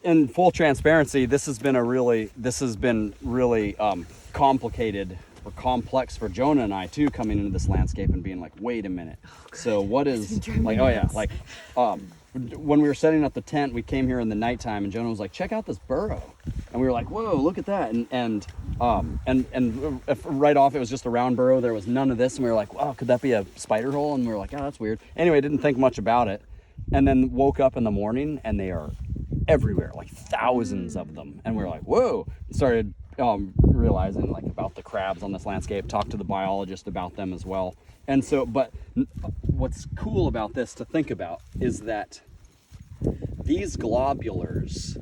in full transparency, this has been really complicated or complex for Jonah and I too, coming into this landscape and being like, wait a minute. So what is like, oh yeah, like when we were setting up the tent, we came here in the nighttime and Jonah was like, check out this burrow. And we were like, whoa, look at that. And right off, it was just a round burrow. There was none of this. And we were like, wow, could that be a spider hole? And we were like, oh, that's weird. Anyway, didn't think much about it. And then woke up in the morning and they are everywhere, like thousands of them. And we were like, whoa, started realizing like about the crabs on this landscape, talked to the biologist about them as well. And so, but what's cool about this to think about is that these globulars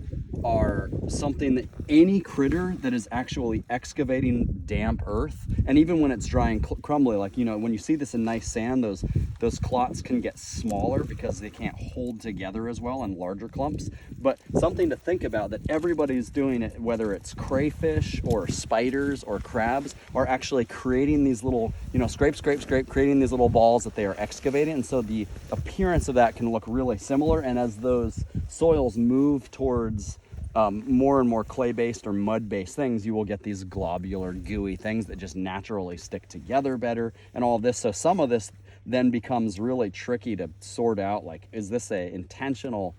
are something that any critter that is actually excavating damp earth, and even when it's dry and crumbly, like, you know, when you see this in nice sand, those clots can get smaller because they can't hold together as well in larger clumps. But something to think about, that everybody's doing it, whether it's crayfish or spiders or crabs, are actually creating these little, you know, scrape, creating these little balls that they are excavating. And so the appearance of that can look really similar. And as those soils move towards more and more clay-based or mud-based things, you will get these globular, gooey things that just naturally stick together better and all of this. So some of this then becomes really tricky to sort out, like, is this a intentional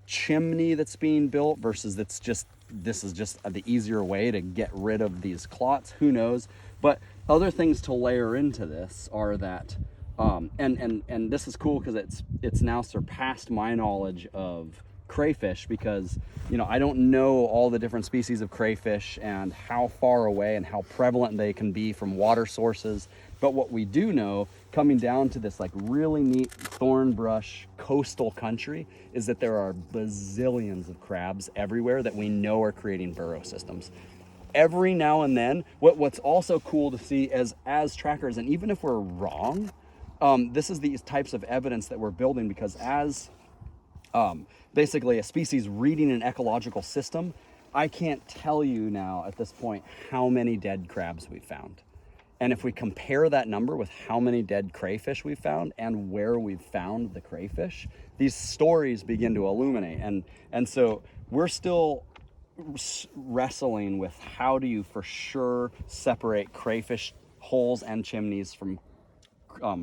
chimney that's being built versus this is just the easier way to get rid of these clots? Who knows? But other things to layer into this are that and this is cool because it's now surpassed my knowledge of crayfish, because, you know, I don't know all the different species of crayfish and how far away and how prevalent they can be from water sources. But what we do know, coming down to this like really neat thorn brush coastal country, is that there are bazillions of crabs everywhere that we know are creating burrow systems. Every now and then, what's also cool to see as trackers, and even if we're wrong, this is these types of evidence that we're building, because as basically a species reading an ecological system, I can't tell you now at this point how many dead crabs we've found. And if we compare that number with how many dead crayfish we've found and where we've found the crayfish, these stories begin to illuminate. And so we're still wrestling with, how do you for sure separate crayfish holes and chimneys from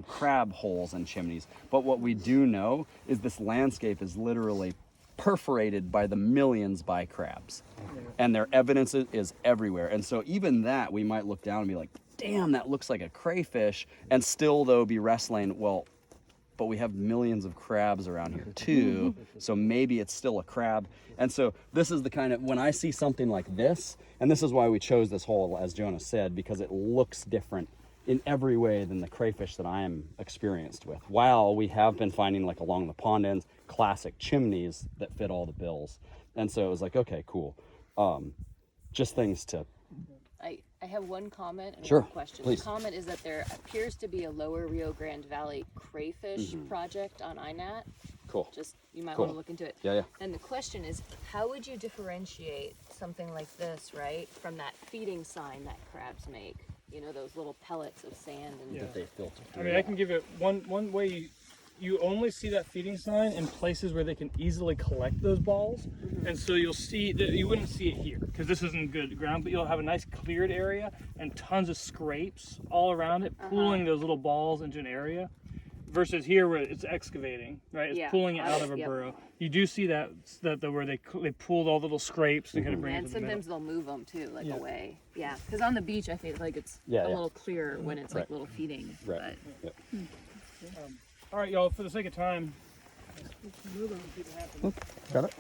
crab holes and chimneys. But what we do know is this landscape is literally perforated by the millions by crabs, and their evidence is everywhere. And so even that, we might look down and be like, damn, that looks like a crayfish, and still though be wrestling, well, but we have millions of crabs around here too, so maybe it's still a crab. And so this is the kind of, when I see something like this, and this is why we chose this hole, as Jonah said, because it looks different in every way than the crayfish that I am experienced with. While we have been finding, like along the pond ends, classic chimneys that fit all the bills. And so it was like, okay, cool. Just things to... I have one comment and Sure, one question. please. The comment is that there appears to be a lower Rio Grande Valley crayfish project on INAT. Cool. Just, you might Cool. want to look into it. Yeah. And the question is, how would you differentiate something like this, right, from that feeding sign that crabs make? You know, those little pellets of sand and That they filter through. I mean, I can give it one way. You only see that feeding sign in places where they can easily collect those balls. And so you'll see that you wouldn't see it here because this isn't good ground, but you'll have a nice cleared area and tons of scrapes all around it, pulling those little balls into an area, versus here where it's excavating, right? It's pulling it out of a burrow. You do see that where they pulled all the little scrapes to kind of bring it to and the sometimes middle. they'll move them too, like away. Yeah, because on the beach I feel like it's a little clearer when it's like little feeding. Right. But All right, y'all, for the sake of time, let's move it and see what happens. Got it?